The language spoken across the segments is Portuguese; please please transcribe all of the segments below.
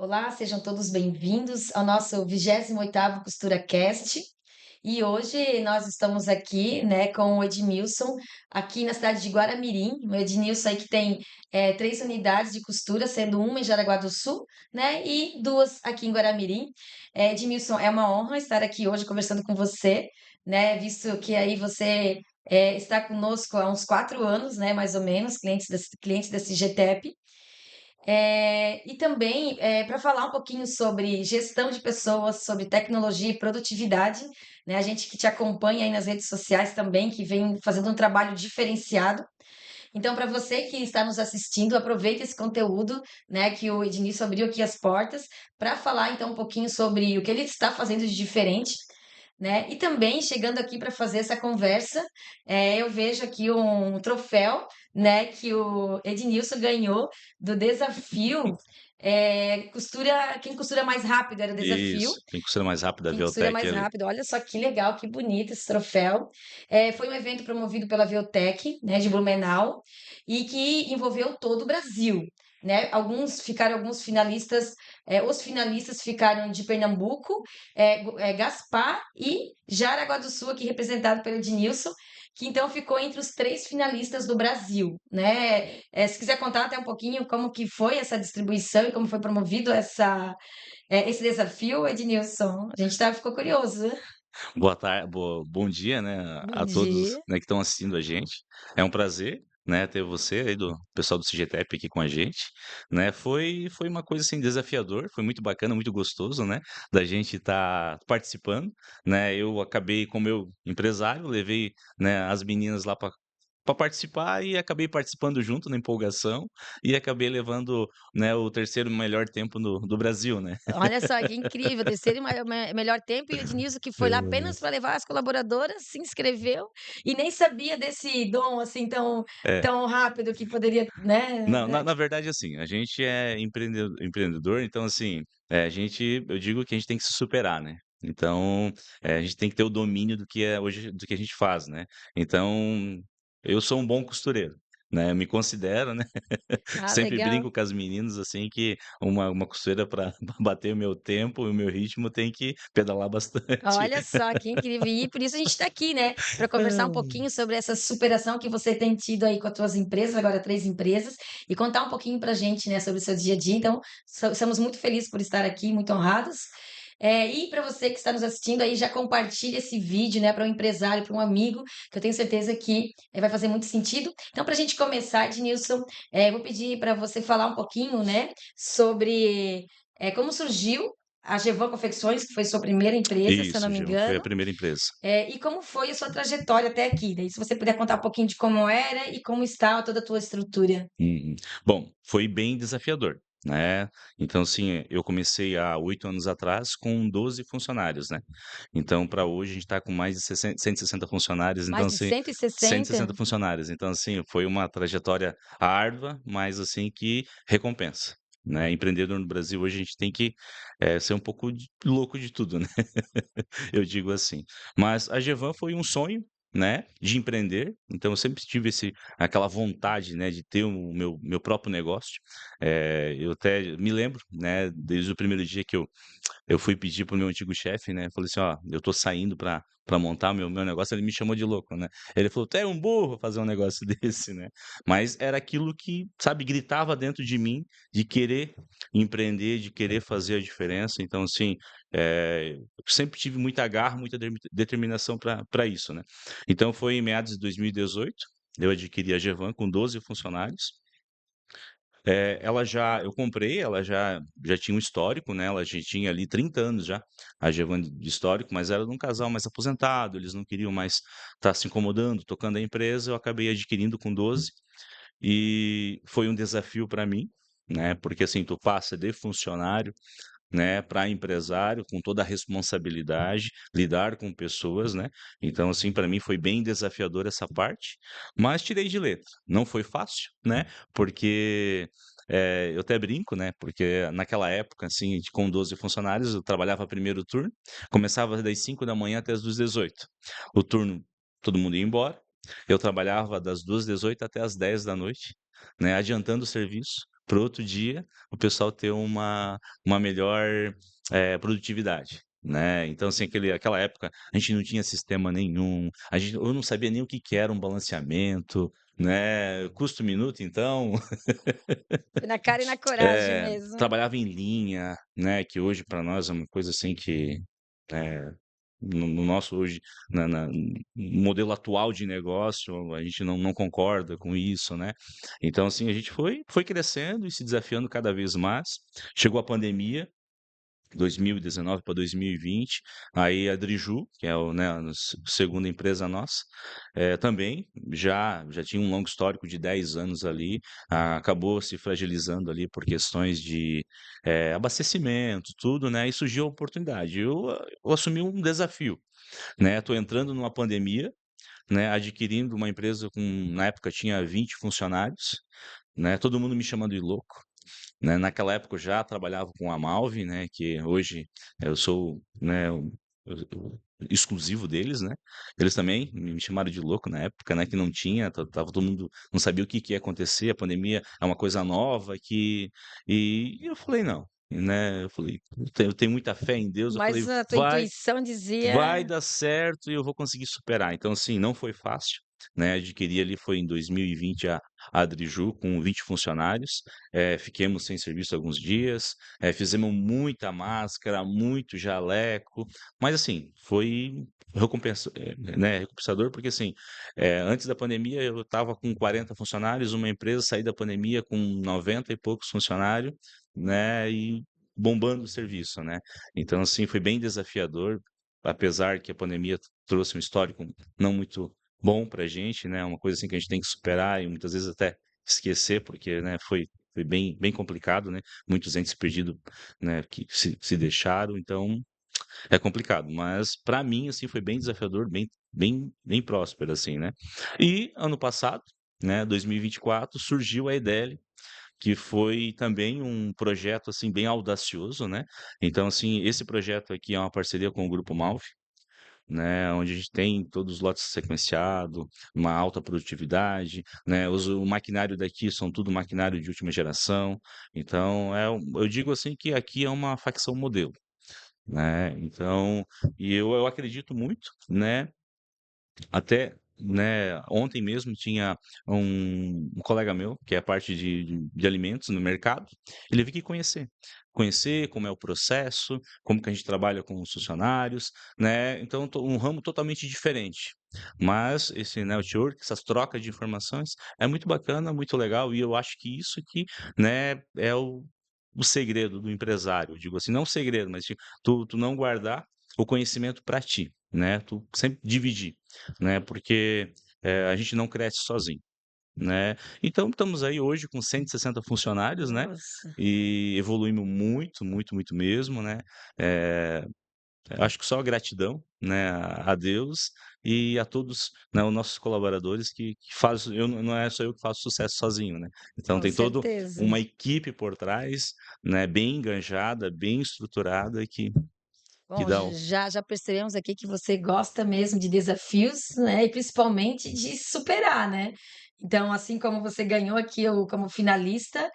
Olá, sejam todos bem-vindos ao nosso 28º CosturaCast. E hoje nós estamos aqui, né, com o Edmilson, aqui na cidade de Guaramirim. O Edmilson aí que tem 3 unidades de costura, sendo uma em Jaraguá do Sul, né, e 2 aqui em Guaramirim. Edmilson, é uma honra estar aqui hoje conversando com você, né, visto que aí você está conosco há uns 4 anos, né, mais ou menos, clientes da CGTEP. E também, para falar um pouquinho sobre gestão de pessoas, sobre tecnologia e produtividade, né, a gente que te acompanha aí nas redes sociais também, que vem fazendo um trabalho diferenciado. Então, para você que está nos assistindo, aproveita esse conteúdo, né, que o Ednilson abriu aqui as portas, para falar então um pouquinho sobre o que ele está fazendo de diferente, né? E também chegando aqui para fazer essa conversa, eu vejo aqui um troféu, né, que o Ednilson ganhou do desafio, quem costura mais rápido era o desafio. Isso, quem costura mais rápido da Quem costura Veltec mais ali. rápido, olha só que legal, que bonito esse troféu. Foi um evento promovido pela Veltec, né, de Blumenau, e que envolveu todo o Brasil, né? Alguns finalistas, os finalistas ficaram de Pernambuco, Gaspar e Jaraguá do Sul, aqui representado pelo Ednilson, que então ficou entre os 3 finalistas do Brasil, né? Se quiser contar até um pouquinho como que foi essa distribuição e como foi promovido esse desafio, Ednilson, a gente ficou curioso. Bom dia, né, Bom a todos, dia. né, que estão assistindo a gente. É um prazer, né, ter você aí do pessoal do CGTEP aqui com a gente, né. Foi uma coisa, assim, desafiador, foi muito bacana, muito gostoso, né, da gente estar participando, né. Eu acabei como eu empresário, levei, né, as meninas lá para participar e acabei participando junto na empolgação e acabei levando, né, o terceiro melhor tempo do Brasil, né. Olha só que incrível, terceiro e melhor tempo, e o Ednilson que foi lá apenas para levar as colaboradoras, se inscreveu e nem sabia desse dom, assim, tão É. tão rápido que poderia, né, Não, na verdade, assim, a gente é empreendedor, então, assim, eu digo que a gente tem que se superar, né. Então, a gente tem que ter o domínio do que a gente faz, né. Então, eu sou um bom costureiro, né, eu me considero, né, Ah, sempre legal. brinco com as meninas, assim, que uma costureira para bater o meu tempo e o meu ritmo tem que pedalar bastante. Olha só que incrível. E por isso a gente está aqui, né, para conversar um pouquinho sobre essa superação que você tem tido aí com as tuas empresas, agora 3 empresas, e contar um pouquinho para a gente, né, sobre o seu dia a dia. Então, estamos muito felizes por estar aqui, muito honrados. E para você que está nos assistindo aí, já compartilha esse vídeo, né, para um empresário, para um amigo, que eu tenho certeza que vai fazer muito sentido. Então, para a gente começar, Ednilson, vou pedir para você falar um pouquinho, né, sobre como surgiu a Gevan Confecções, que foi sua primeira empresa, se eu não Isso, me Gil, foi a engano, primeira empresa. e como foi a sua trajetória até aqui. Daí, se você puder contar um pouquinho de como era e como está toda a tua estrutura. Uhum. Bom, foi bem desafiador, né. Então, assim, eu comecei há 8 anos atrás com 12 funcionários, né. Então para hoje a gente está com mais de 160 funcionários, então Mais de assim, 160? 160 funcionários. Então, assim, foi uma trajetória árdua, mas assim que recompensa, né. Empreendedor no Brasil hoje a gente tem que, ser um pouco louco de tudo, né. Eu digo assim. Mas a Gevan foi um sonho, né, de empreender, então eu sempre tive aquela vontade, né, de ter o meu próprio negócio. Eu até me lembro, né, desde o primeiro dia que eu fui pedir para o meu antigo chefe, né, falei assim: "Ó, eu tô saindo para montar meu negócio", ele me chamou de louco, né. Ele falou: "Tu é um burro fazer um negócio desse", né. Mas era aquilo que, sabe, gritava dentro de mim, de querer empreender, de querer fazer a diferença, então assim, eu sempre tive muita garra, muita determinação para isso, né. Então foi em meados de 2018, eu adquiri a Gevan com 12 funcionários. Eu comprei, ela já tinha um histórico, né, ela já tinha ali 30 anos já, a Gevan de histórico, mas era de um casal mais aposentado, eles não queriam mais estar se incomodando, tocando a empresa, eu acabei adquirindo com 12, e foi um desafio para mim, né, porque assim, tu passa de funcionário, né, para empresário, com toda a responsabilidade, lidar com pessoas, né. Então, assim, para mim foi bem desafiador essa parte, mas tirei de letra. Não foi fácil, né, porque, eu até brinco, né, porque naquela época, assim, com 12 funcionários, eu trabalhava primeiro turno, começava das 5 da manhã até as 18h. O turno, todo mundo ia embora, eu trabalhava das 2h às 18h até às 22h, né, adiantando o serviço, para outro dia o pessoal ter uma melhor, produtividade, né. Então, assim, aquela época a gente não tinha sistema nenhum, eu não sabia nem o que que era um balanceamento, né, custo minuto então, Foi na cara e na coragem mesmo. trabalhava em linha, né, que hoje para nós é uma coisa assim que, eh no nosso hoje, no modelo atual de negócio, a gente não concorda com isso, né. Então, assim, a gente foi crescendo e se desafiando cada vez mais. Chegou a pandemia, 2019 para 2020, aí a Driju, que é o, né, a segunda empresa nossa, também já tinha um longo histórico de 10 anos ali, acabou se fragilizando ali por questões de, abastecimento, tudo, né, e surgiu a oportunidade. Eu assumi um desafio, né, estou entrando numa pandemia, né, adquirindo uma empresa com na época tinha 20 funcionários, né, todo mundo me chamando de louco, né. Naquela época eu já trabalhava com a Malve, né, que hoje eu sou, né, o exclusivo deles, né. Eles também me chamaram de louco na época, né, que não tinha, estava todo mundo não sabia o que que ia acontecer, a pandemia é uma coisa nova e eu falei: "Não", né, eu falei: "Eu tenho muita fé em Deus", eu falei: Mas a tua "Vai intuição dizia Vai dar certo e eu vou conseguir superar". Então, assim, não foi fácil, né, adquiri ali foi em 2020 a Driju com 20 funcionários, fiquemos sem serviço alguns dias, fizemos muita máscara, muito jaleco, mas assim, foi né, recompensador, porque assim, antes da pandemia eu estava com 40 funcionários, uma empresa, saí da pandemia com 90 e poucos funcionários, né, e bombando o serviço, né. Então, assim, foi bem desafiador, apesar que a pandemia trouxe um histórico não muito bom pra gente, né, uma coisa assim que a gente tem que superar e muitas vezes até esquecer, porque, né, foi bem complicado, né, muitos entes perdidos, né, que se deixaram, então é complicado, mas pra mim, assim, foi bem desafiador, bem próspero, assim, né. E ano passado, né, 2024, surgiu a Edeli, que foi também um projeto, assim, bem audacioso, né. Então, assim, esse projeto aqui é uma parceria com o Grupo Malve, né, onde a gente tem todos os lotes sequenciado, uma alta produtividade, né, o maquinário daqui são tudo maquinário de última geração, então eu digo assim que aqui é uma facção modelo, né, então e eu acredito muito, né, até, né, ontem mesmo tinha um colega meu, que é a parte de alimentos no mercado, ele veio aqui conhecer como é o processo, como que a gente trabalha com os funcionários, né, então um ramo totalmente diferente. Mas esse network, essas trocas de informações, é muito bacana, muito legal, e eu acho que isso que, né, é o segredo do empresário, eu digo assim, não o segredo, mas tipo, tu não guardar o conhecimento para ti, né, tu sempre dividir, né, porque, a gente não cresce sozinho, né. Então estamos aí hoje com 160 funcionários, né, nossa. e evoluímos muito, muito, muito mesmo, né. Eh, acho que só gratidão, né, a Deus e a todos, né, os nossos colaboradores que faz eu não é só eu que faço sucesso sozinho, né. Então Com tem todo certeza. uma equipe por trás, né, bem engajada, bem estruturada que Bom, dá o já percebemos aqui que você gosta mesmo de desafios, né, e principalmente de superar, né. Então, assim como você ganhou aqui o como finalista,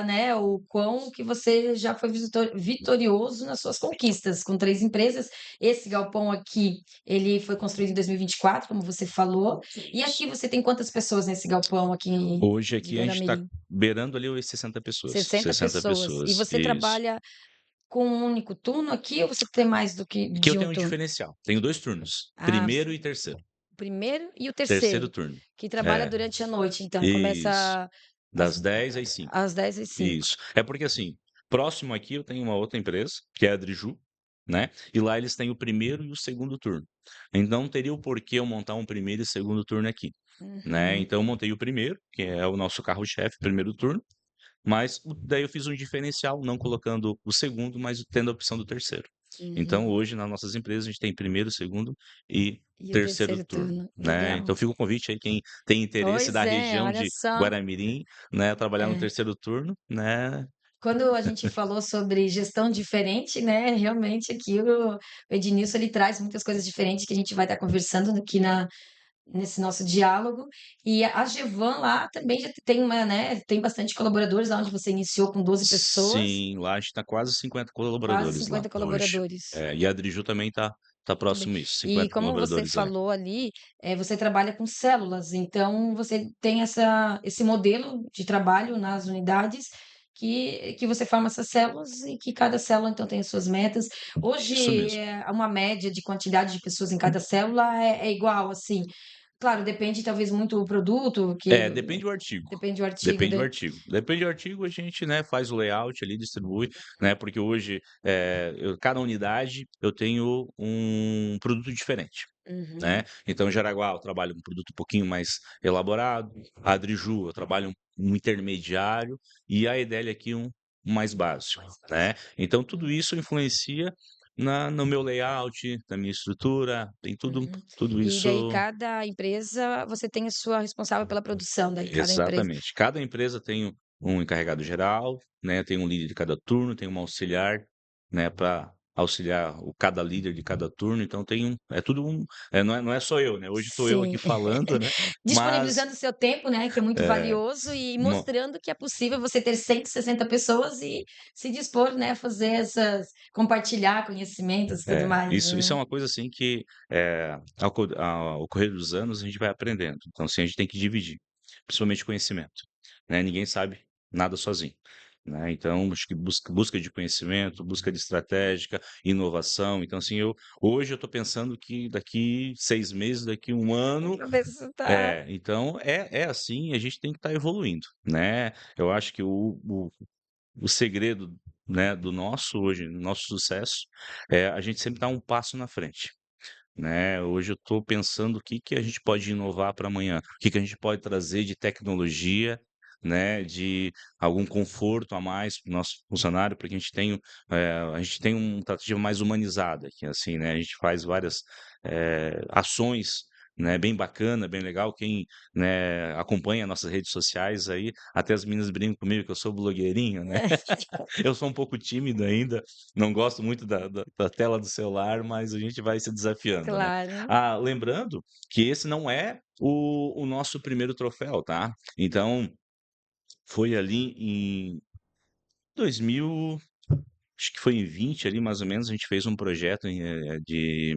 né, o quão que você já foi vitorioso nas suas conquistas, com 3 empresas. Esse galpão aqui, ele foi construído em 2024, como você falou. E aqui você tem quantas pessoas nesse galpão aqui Hoje de aqui a gente está Guaramirim? beirando ali os 60 pessoas, 60 60 pessoas. E pessoas, você isso. trabalha com um único turno aqui ou você tem mais do que Aqui eu de um tenho um turno? diferencial, tenho 2 turnos, Ah, primeiro e terceiro. o primeiro e o Terceiro terceiro, turno. que trabalha É, durante a noite, então isso. começa Das às 10 às 5. às 10h05. Isso. É porque, assim, próximo aqui eu tenho uma outra empresa, que é a Driju, né, e lá eles têm o primeiro e o segundo turno. Então não teria o porquê eu montar um primeiro e segundo turno aqui, né. Uhum, Então eu montei o primeiro, que é o nosso carro-chefe, primeiro turno, mas daí eu fiz um diferencial, não colocando o segundo, mas tendo a opção do terceiro. Então uhum. hoje nas nossas empresas a gente tem primeiro, segundo e E o terceiro terceiro turno, turno, né. legal. Então fica o convite aí, quem tem interesse da Pois é, região olha de só. Guaramirim, né, trabalhar no É. terceiro turno, né. Quando a gente falou sobre gestão diferente, né, realmente aqui o Ednilson ele traz muitas coisas diferentes que a gente vai estar conversando aqui nesse nosso diálogo. E a Gevan lá também já tem uma, né, tem bastante colaboradores, lá onde você iniciou com 12 pessoas, Sim, lá a gente tá quase 50 quase colaboradores lá 50 hoje. colaboradores. E a Adriju também tá Muito bem. próximo a isso, E 50 como você colaboradores lá. falou ali, você trabalha com células, então você tem esse modelo de trabalho nas unidades que você forma essas células e que cada célula então tem as suas metas. Isso Hoje, mesmo. uma média de quantidade de pessoas em cada célula é igual, assim. Claro, depende talvez muito do produto, que Depende do artigo. depende do artigo Depende do de artigo. Depende do artigo, a gente, né, faz o layout ali, distribui, né, porque hoje, cada unidade eu tenho um produto diferente, né. uhum, Então, Jaraguá eu trabalho com um produto um pouquinho mais elaborado, a Adriju eu trabalho um intermediário e a Edel aqui um mais básico, né. Então tudo isso influencia na no meu layout, na minha estrutura, tem uhum. tudo E daí isso. cada empresa, você tem a sua responsável pela produção, daí cada empresa. Exatamente. Cada empresa tem um encarregado geral, né, tem um líder de cada turno, tem uma auxiliar, né, para auxiliar cada líder de cada turno, então tem é tudo não é só eu, né, hoje estou eu aqui Sim. falando, né, mas Disponibilizando o seu tempo, né, que é muito é, valioso, e no mostrando que é possível você ter 160 pessoas e se dispor, né, a fazer compartilhar conhecimentos e tudo mais, isso né. é uma coisa, assim, que, ao correr dos anos a gente vai aprendendo, então, assim, a gente tem que dividir, principalmente conhecimento, né, ninguém sabe nada sozinho, né, então acho que busca de conhecimento, busca de estratégica, inovação, então, assim, hoje eu estou pensando que daqui 6 meses, daqui 1 ano Pra ver se você tá então é assim, a gente tem que estar evoluindo, né. Eu acho que o segredo, né, do nosso hoje, nosso sucesso, é a gente sempre dar um passo na frente, né. Hoje eu estou pensando o que que a gente pode inovar para amanhã, o que que a gente pode trazer de tecnologia, né, de algum conforto a mais para o nosso funcionário, porque a gente tem um tratativa mais humanizada aqui, assim, né, a gente faz várias, ações, né, bem bacana, bem legal, quem, né, acompanha nossas redes sociais aí, até as meninas brincam comigo que eu sou blogueirinho, né. Eu sou um pouco tímido ainda, não gosto muito da tela do celular, mas a gente vai se desafiando, né. claro. Lembrando que esse não é o nosso primeiro troféu, tá. Então, foi ali em 2000, acho que foi em 20 ali mais ou menos, a gente fez um projeto de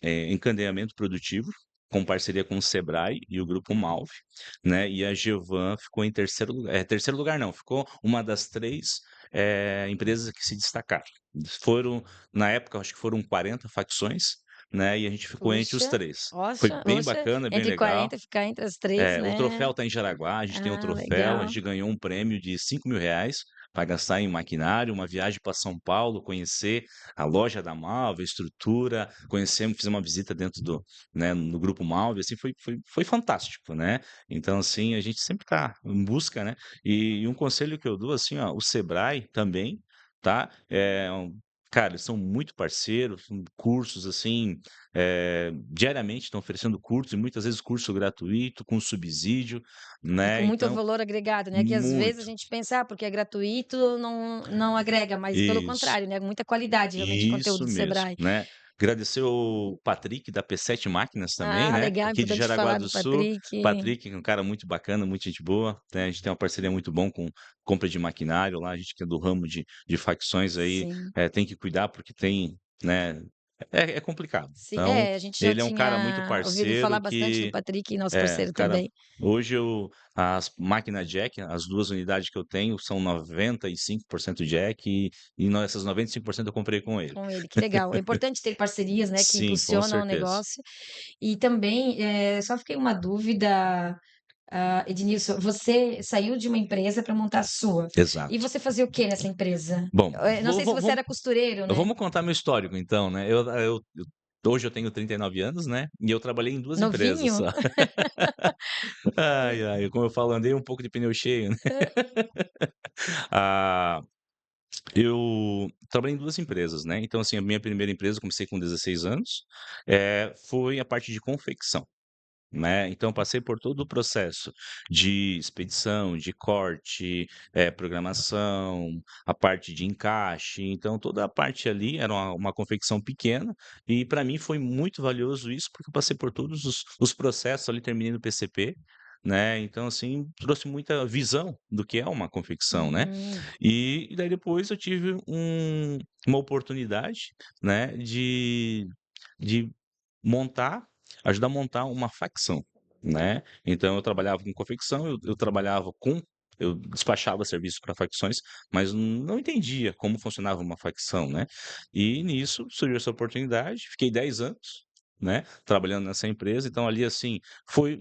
encadeamento produtivo, com parceria com o Sebrae e o Grupo Malve, né, e a Gevan ficou em terceiro lugar não, ficou uma das 3 empresas que se destacaram. Foram na época, acho que foram 40 facções, né, e a gente ficou entre os Puxa, 3. Foi oxa, bem oxa, bacana, bem entre legal. 40 ficar entre as 3, O né. troféu tá em Jaraguá, a gente tem o Ah, troféu, a legal. gente ganhou um prêmio de R$ 5.000 para gastar em maquinário, uma viagem para São Paulo, conhecer a loja da Malve, a estrutura, fizemos uma visita dentro no grupo Malve, assim, foi fantástico, né. Então, assim, a gente sempre tá em busca, né, e um conselho que eu dou, assim, ó, o Sebrae também, tá, cara, eles são muito parceiros, cursos, assim, diariamente estão oferecendo cursos e muitas vezes curso gratuito, com subsídio, E com né, muito então valor agregado, né, que às vezes a muito. gente pensa: "Ah, porque é gratuito não agrega", mas pelo Isso, contrário, né, muita qualidade realmente de conteúdo isso do mesmo, Sebrae. né. Agradecer o Patrick da P7 Máquinas também, Ah, né, legal, aqui de importante Jaraguá falar do do Sul. Patrick. Patrick é um cara muito bacana, muito gente boa, né, a gente tem uma parceria muito bom com compra de maquinário lá, a gente que é do ramo de facções aí, Sim, tem que cuidar porque tem, né, é complicado. sim. Então, É, a gente já ele é um cara muito tinha ouvido falar parceiro bastante do que Patrick, nosso parceiro cara, também, hoje as máquinas jack, as 2 unidades que eu tenho são 95% jack essas 95% eu comprei com ele. com ele, que legal. É importante ter parcerias, né, que Sim, com impulsionam o certeza. negócio. E também, só fiquei uma dúvida, Ednilson, você saiu de uma empresa para montar a sua. E Exato. você fazia o quê nessa empresa? Bom, Não sei se você era costureiro, né? vamos contar meu histórico então, né. Hoje eu tenho 39 anos, né, e eu trabalhei em 2 empresas Novinho? só. Ai, ai, como eu falo, andei um pouco de pneu cheio, né. Ah, eu trabalhei em 2 empresas, né, então, assim, a minha primeira empresa, eu comecei com 16 anos, foi a parte de confecção. né. Então passei por todo o processo de expedição, de corte, programação, a parte de encaixe, então toda a parte ali era uma confecção pequena, e para mim foi muito valioso isso, porque eu passei por todos os processos ali, terminei no PCP, né, então assim, trouxe muita visão do que é uma confecção, né. Uhum. E daí depois eu tive uma oportunidade, né, de montar ajudar a montar uma facção, né. Então eu trabalhava com confecção, eu despachava serviço para facções, mas não entendia como funcionava uma facção, né. E nisso surgiu essa oportunidade, fiquei 10 anos, né, trabalhando nessa empresa, então ali, assim,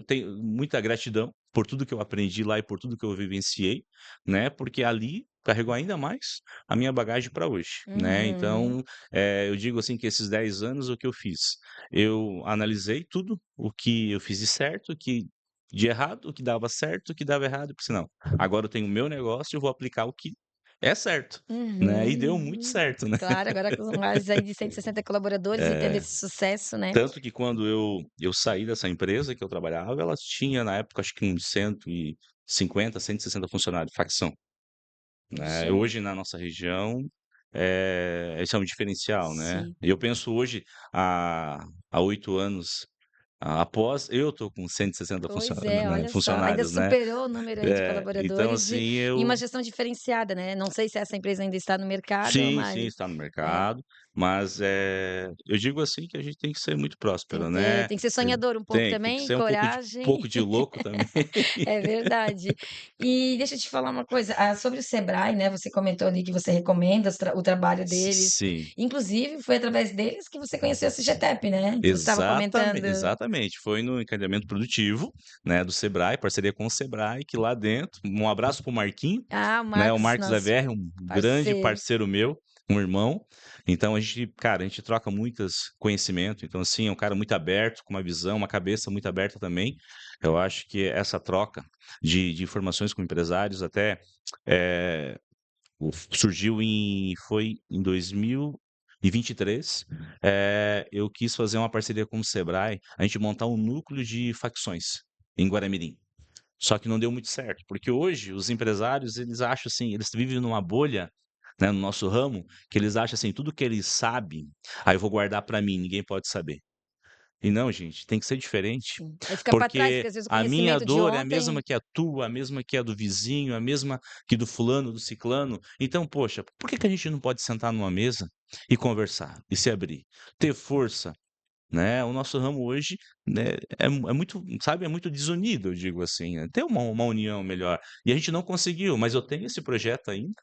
tenho muita gratidão por tudo que eu aprendi lá e por tudo que eu vivenciei, né, porque ali carregou ainda mais a minha bagagem para hoje, né. Uhum. Então, eu digo assim que esses 10 anos o que eu fiz? Eu analisei tudo, o que eu fiz de certo, o que de errado, o que dava certo, o que dava errado, e pensei: "Não, agora eu tenho o meu negócio, eu vou aplicar o que é certo", né, e deu muito Uhum. certo, né. Claro, agora com mais aí de 160 colaboradores e tendo É, esse sucesso, né. tanto que quando eu saí dessa empresa que eu trabalhava, ela tinha na época acho que uns 150, 160 funcionários, facção, né. Poxa, Hoje na nossa região, esse é um diferencial, né. sim. E eu penso hoje, há 8 anos após eu tô com 160 Pois é, né, olha só, ainda funcionários, né. superou o número aí de Então colaboradores assim e uma eu gestão diferenciada, né. Não sei se essa empresa ainda está no mercado, sim, mas sim, está no é, mercado, mas, eu digo assim que a gente tem que ser muito próspero, né. tem que ser sonhador um pouco Tem que também, ser um coragem. pouco de louco também. É verdade. E deixa eu te falar uma coisa, sobre o Sebrae, né, você comentou ali que você recomenda o trabalho deles, Sim. inclusive foi através deles que você conheceu a CGTEP, né, que você estava comentando. Exatamente, foi no encadeamento produtivo, né, do Sebrae, parceria com o Sebrae, que lá dentro um abraço para o Marquinho, Ah, o né, o Marcos, Marcos nosso EVR, um grande parceiro. parceiro meu, um irmão, então a gente, cara, a gente troca muitas conhecimento, então assim, é um cara muito aberto, com uma visão, uma cabeça muito aberta também. Eu acho que essa troca de informações com empresários até, eh surgiu em 2023, eu quis fazer uma parceria com o Sebrae, a gente montar um núcleo de facções em Guaramirim. Só que não deu muito certo, porque hoje os empresários eles acham assim, eles vivem numa bolha, né, no nosso ramo, que eles acham assim, tudo que eles sabem, eu vou guardar para mim, ninguém pode saber. E não, gente, tem que ser diferente, Sim. Aí fica para trás, porque porque às vezes o a minha conhecimento de dor é a ontem mesma que a tua, a mesma que a do vizinho, a mesma que do fulano, do ciclano. Então, poxa, por que que a gente não pode sentar numa mesa e conversar e se abrir? Ter força, né, o nosso ramo hoje, né, é muito, sabe, é muito desunido, eu digo assim, né, ter uma união melhor. E a gente não conseguiu, mas eu tenho esse projeto ainda,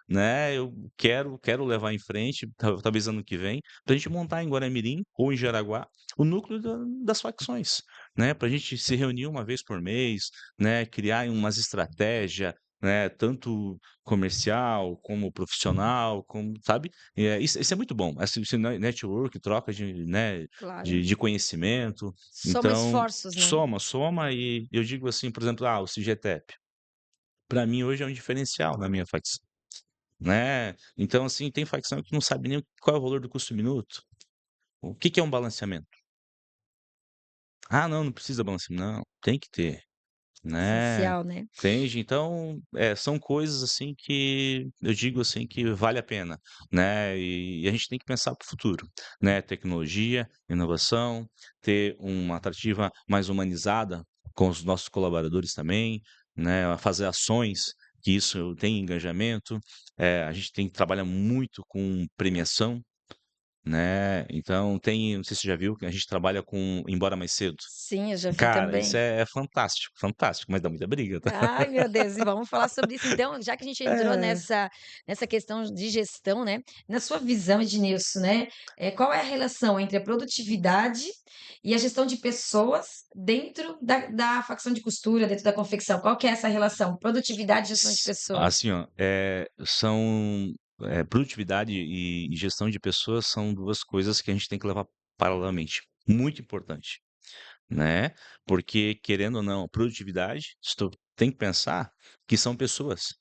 né, eu quero levar em frente, talvez ano que vem, pra gente montar em Guaramirim ou em Jaraguá, o núcleo das facções, né, pra gente se reunir uma vez por mês, né, criar umas estratégia, né, tanto comercial, como profissional, como sabe, isso é muito bom, esse network, troca de, né, claro, de conhecimento, soma então esforços, né. soma e eu digo assim, por exemplo, o CIGETEP, para mim hoje é um diferencial na minha facção, né. Então, assim, tem facção que não sabe nem qual é o valor do custo minuto. O que que é um balanceamento? "Ah, não, não precisa balanceamento", não, tem que ter. Né, Essencial, né. entende? Então, são coisas, assim, que eu digo, assim, que vale a pena, né, e a gente tem que pensar para o futuro, né, tecnologia, inovação, ter uma atrativa mais humanizada com os nossos colaboradores também, né, fazer ações que isso tem engajamento, a gente tem que trabalhar muito com premiação, né, então não sei se você já viu que a gente trabalha com embora mais cedo. Sim, eu já vi Cara, isso também. é fantástico, fantástico, mas dá muita briga, tá. Ai, meu Deus, e vamos falar sobre isso então, já que a gente entrou É. nessa questão de gestão, né, na sua visão, Ednilson, né, qual é a relação entre a produtividade e a gestão de pessoas dentro da facção de costura, dentro da confecção? Qual que é essa relação? Produtividade e gestão de pessoas. Assim, ó, produtividade e gestão de pessoas são 2 coisas que a gente tem que levar paralelamente, muito importante, né, porque querendo ou não, produtividade, se tu tem que pensar que são pessoas,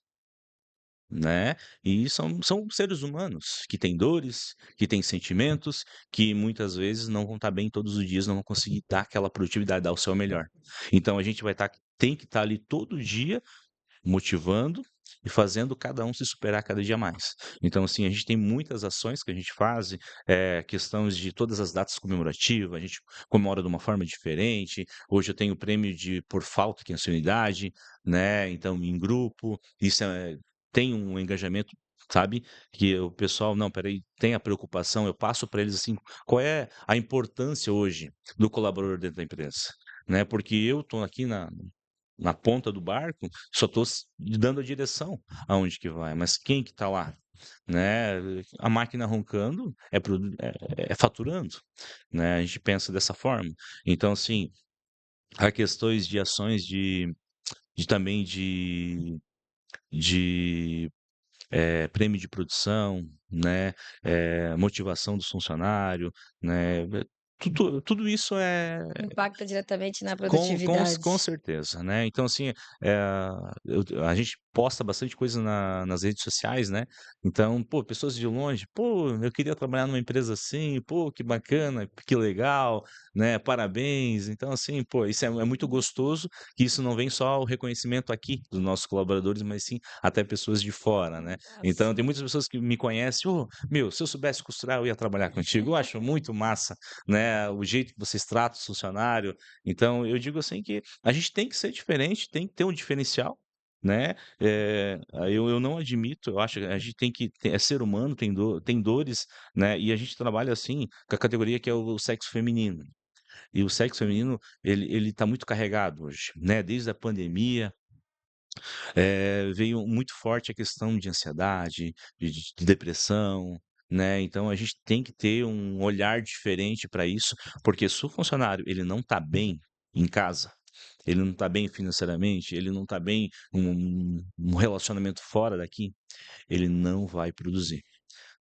né, e são seres humanos que têm dores, que têm sentimentos, que muitas vezes não vão estar bem todos os dias, não vão conseguir dar aquela produtividade, dar o seu melhor. Então a gente vai estar tem que estar ali todo dia motivando e fazendo cada um se superar cada dia mais. Então, assim, a gente tem muitas ações que a gente faz, questões de todas as datas comemorativas, a gente comemora de uma forma diferente. Hoje eu tenho o prêmio de por falta, que é a ancianidade, né? Então, em grupo, isso tem um engajamento, sabe? Que o pessoal, não, peraí, tem a preocupação, eu passo para eles assim, qual é a importância hoje do colaborador dentro da empresa? Né? Porque eu estou aqui na ponta do barco, só estou dando a direção aonde que vai, mas quem que está lá? Né? A máquina roncando é faturando, né? A gente pensa dessa forma. Então, assim, há questões de ações de também de prêmio de produção, né? Motivação do funcionário, né? Tudo isso Impacta diretamente na com produtividade. certeza, né. Então assim, a gente posta bastante coisa nas redes sociais, né, então, pô, pessoas de longe: "Pô, eu queria trabalhar numa empresa assim, pô, que bacana, que legal, né, parabéns". Então assim, pô, isso é muito gostoso, que isso não vem só o reconhecimento aqui dos nossos colaboradores, mas sim até pessoas de fora, né. Então tem Assim. muitas pessoas que me conhecem: "Ô, meu, se eu soubesse costurar eu ia trabalhar contigo". Eu acho muito massa, né, o jeito que vocês tratam os funcionário, então, eu digo assim que a gente tem que ser diferente, tem que ter um diferencial, né, eu não admito, eu acho que a gente tem que é ser humano, tem dores, né, e a gente trabalha, assim, com a categoria que é o sexo feminino. E o sexo feminino, ele tá muito carregado hoje, né, desde a pandemia, veio muito forte a questão de ansiedade, de depressão, né, então a gente tem que ter um olhar diferente para isso, porque se o funcionário ele não está bem em casa, ele não está bem financeiramente, ele não está bem num relacionamento fora daqui, ele não vai produzir,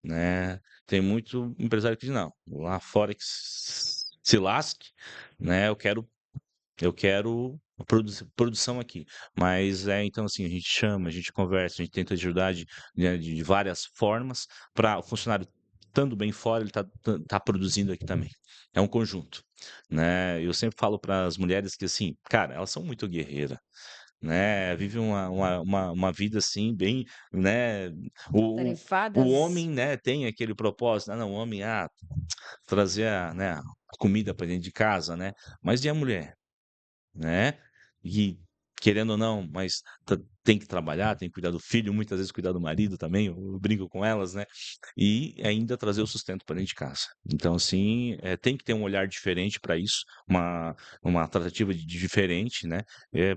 né. Tem muito empresário que diz: "Não, lá fora que se lasque, né, eu quero produção aqui". Mas, então, assim, a gente chama, a gente conversa, a gente tenta ajudar de várias formas para o funcionário estando bem fora, ele tá produzindo aqui também. É um conjunto, né. Eu sempre falo para as mulheres que, assim, cara, elas são muito guerreira, né, vive uma vida, assim, bem, né, o Tarefadas. homem, né, tem aquele propósito: "Ah, não, o homem, trazer a comida para dentro de casa", né, mas e a mulher? Né, e querendo ou não, mas tem que trabalhar, tem que cuidar do filho, muitas vezes cuidar do marido também, eu brinco com elas, né, e ainda trazer o sustento para dentro de casa. Então assim, tem que ter um olhar diferente para isso, uma tratativa diferente, né,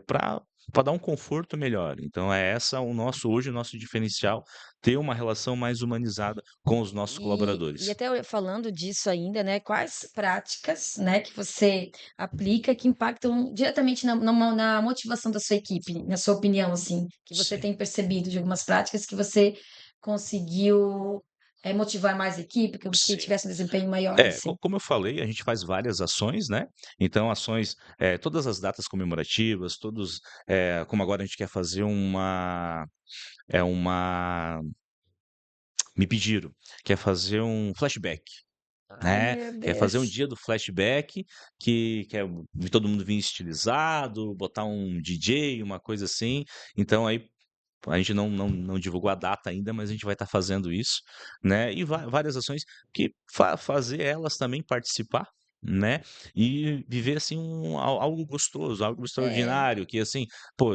para dar um conforto melhor. Então é essa o nosso hoje o nosso diferencial, ter uma relação mais humanizada com os nossos E colaboradores. até falando disso ainda, né, quais práticas, né, que você aplica que impactam diretamente na motivação da sua equipe, na sua opinião, assim, que você Sim. tem percebido de algumas práticas que você conseguiu, motivar mais a equipe, que Sim. tivesse um desempenho maior, assim? Como eu falei, a gente faz várias ações, né, então ações, todas as datas comemorativas, todos, como agora a gente quer fazer uma me pediram, quer fazer um flashback, Ai, né, meu quer fazer um Deus. dia do flashback, que quer todo mundo vir estilizado, botar um DJ, uma coisa assim, então aí a gente não divulgou a data ainda, mas a gente vai estar fazendo isso, né, e várias ações que fazer elas também participar, né, e viver, assim, algo gostoso, algo É. extraordinário, que assim, pô,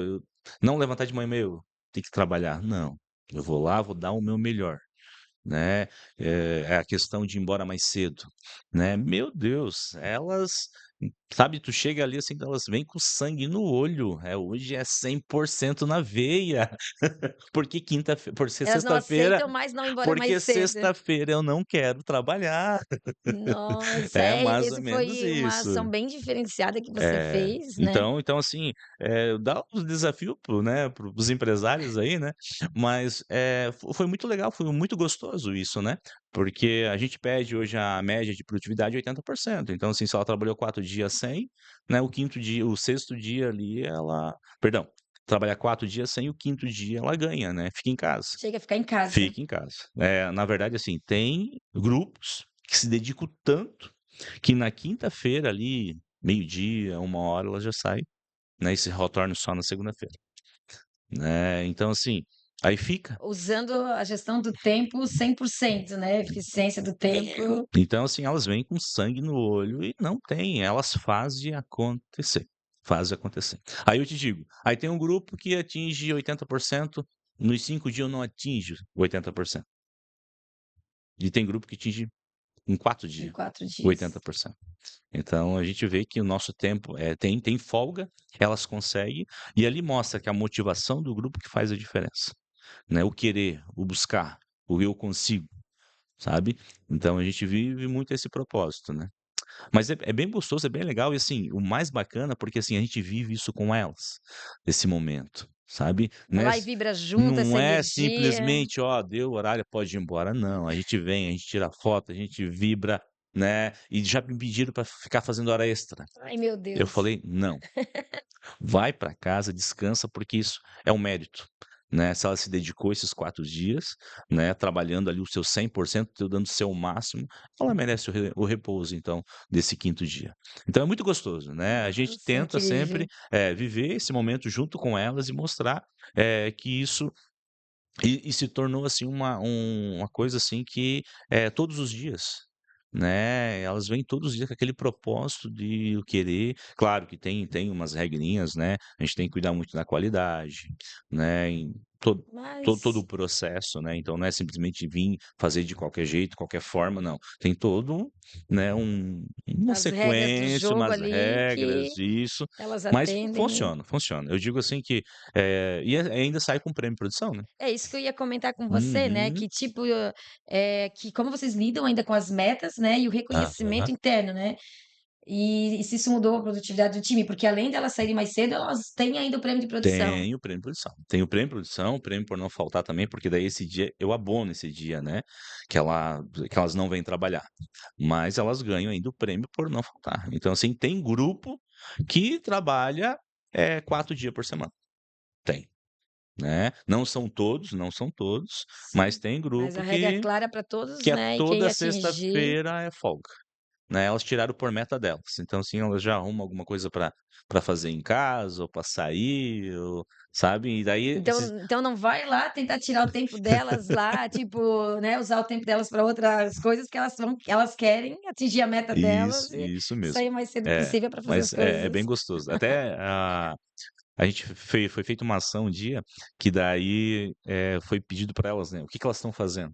não levantar de manhã: "Meu, tem que trabalhar", não, eu vou lá, vou dar o meu melhor. Né, é a questão de ir embora mais cedo, né. Meu Deus, elas, sabe, tu chega ali, assim, elas vêm com sangue no olho, hoje é 100% na veia, porque por ser Elas não sexta-feira aceitam mais não ir embora mais porque cedo. sexta-feira eu não quero trabalhar. Nossa, É mais ou esse menos foi uma isso. ação bem diferenciada que você É, fez, né. então assim, dá um desafio para os empresários aí, né, mas, foi muito legal, foi muito gostoso isso, né, porque a gente pede hoje a média de produtividade 80%, então assim, se ela trabalhou 4 dias 100, né, o sexto dia ali ela perdão, trabalhar 4 dias sem o quinto dia ela ganha, né, fica em casa. Chega a ficar em casa. Fica em casa. Na verdade, assim, tem grupos que se dedicam tanto que na quinta-feira ali, meio-dia, 13h, ela já sai, né, e se retorna só na segunda-feira, né. Então assim, aí fica. Usando a gestão do tempo 100%, né, eficiência do tempo. Então assim, elas vêm com sangue no olho e não tem, elas fazem acontecer, fazem acontecer. Aí eu te digo, aí tem um grupo que atinge 80%, nos 5 dias não atinge 80%. E tem grupo que atinge em 4 Em dias, 4 dias. 80%. Então a gente vê que o nosso tempo, tem folga, elas conseguem, e ali mostra que a motivação do grupo que faz a diferença, né, o querer, o buscar, o eu consigo, sabe. Então a gente vive muito esse propósito, né. Mas é bem gostoso, é bem legal e, assim, o mais bacana, porque, assim, a gente vive isso com elas, esse momento, sabe. Vai lá e vibra junto essa Não é energia. simplesmente: "Ó, deu o horário, pode ir embora", não, a gente vem, a gente tira foto, a gente vibra, né, e já me pediram para ficar fazendo hora extra. Ai, meu Eu Deus. falei: "Não". Vai para casa, descansa, porque isso é um mérito, né. Se ela se dedicou esses 4 dias, né, trabalhando ali o seu 100%, dando o seu máximo, ela merece o repouso, então, desse quinto dia. Então é muito gostoso, né. A gente Nossa, tenta incrível. sempre, viver esse momento junto com elas e mostrar, que isso se tornou, assim, uma coisa, assim, que, todos os dias, né, elas vêm todos os dias com aquele propósito de querer, claro que tem umas regrinhas, né, a gente tem que cuidar muito da qualidade, né, em todo o Mas processo, né, então não é simplesmente vir fazer de qualquer jeito, qualquer forma, não. Tem todo, né, uma as regras do sequência, jogo umas ali regras, que isso, elas mas atendem. funciona, funciona. Eu digo assim que, e ainda sai com prêmio de produção, né. É isso que eu ia comentar com você, né, Uhum. que tipo, que como vocês lidam ainda com as metas, né, e o reconhecimento Aham. interno, né, e se isso mudou a produtividade do time, porque além delas saírem mais cedo, elas têm ainda o prêmio de produção. Tem o prêmio de produção. Tem o prêmio de produção, o prêmio por não faltar também, porque daí esse dia eu abono esse dia, né, que elas não vêm trabalhar, mas elas ganham ainda o prêmio por não faltar. Então, assim, tem grupo que trabalha, 4 dias por semana. Tem, né. Não são todos, não são todos, mas Sim, tem mas a grupo regra é que clara para todos, que é né, e quem toda atingir sexta-feira é folga. Né, elas tiraram por meta delas, então, assim, elas já arrumam alguma coisa pra fazer em casa ou pra sair ou sabe, e daí esses então não vai lá tentar tirar o tempo delas lá, tipo, né, usar o tempo delas para outras coisas, que elas querem atingir a meta delas e isso mesmo. sair o mais cedo É, possível para fazer as mas é coisas. bem gostoso. Até a gente foi feita uma ação um dia, que daí, foi pedido pra elas, né, o que que elas estão fazendo.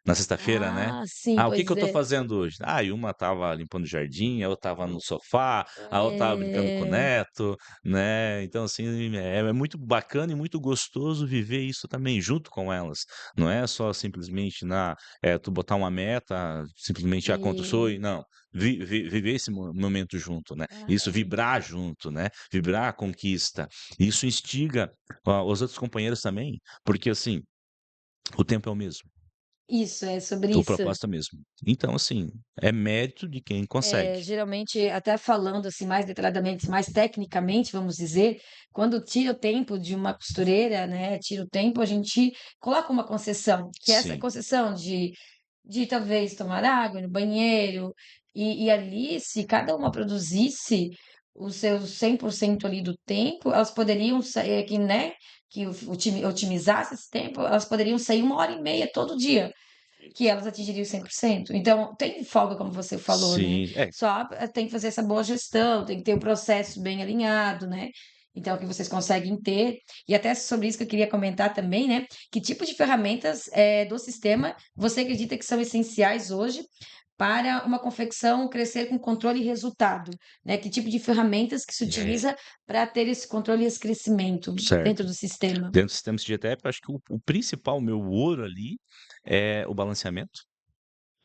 Na sexta-feira, né. Ah, sim, "Ah, o que que pois eu tô é. fazendo hoje?". Ah, e uma estava limpando o jardim, a outra estava no sofá, a outra estava brincando com o É, neto, né. Então, assim, é muito bacana e muito gostoso viver isso também junto com elas. Não é só simplesmente tu botar uma meta, simplesmente, quanto sou e e não. Viver esse momento junto, né. Isso, ai, vibrar junto, né, vibrar a conquista. Isso instiga, os outros companheiros também, porque, assim, o tempo é o mesmo. isso, é sobre O isso. propósito é o mesmo. Então, assim, é mérito de quem consegue. Geralmente, até falando, assim, mais detalhadamente, mais tecnicamente, vamos dizer, quando tira o tempo de uma costureira, né, tira o tempo, a gente coloca uma concessão, que é essa Sim, concessão de talvez tomar água, ir no banheiro, e ali, se cada uma produzisse o seu 100% ali do tempo, elas poderiam sair que, né, que o time otimizasse esse tempo, elas poderiam sair 1h30 todo dia. Que elas atingiriam 100%. Então, tem folga, como você falou, né, sim. É, só tem que fazer essa boa gestão, tem que ter o processo bem alinhado, né, então que vocês conseguem ter. E até sobre isso que eu queria comentar também, né, que tipo de ferramentas, do sistema você acredita que são essenciais hoje para uma confecção crescer com controle e resultado, né, que tipo de ferramentas que se é, utiliza para ter esse controle e esse crescimento dentro certo. do sistema? Dentro do sistema CGTF, eu acho que o principal, o meu ouro ali, é o balanceamento,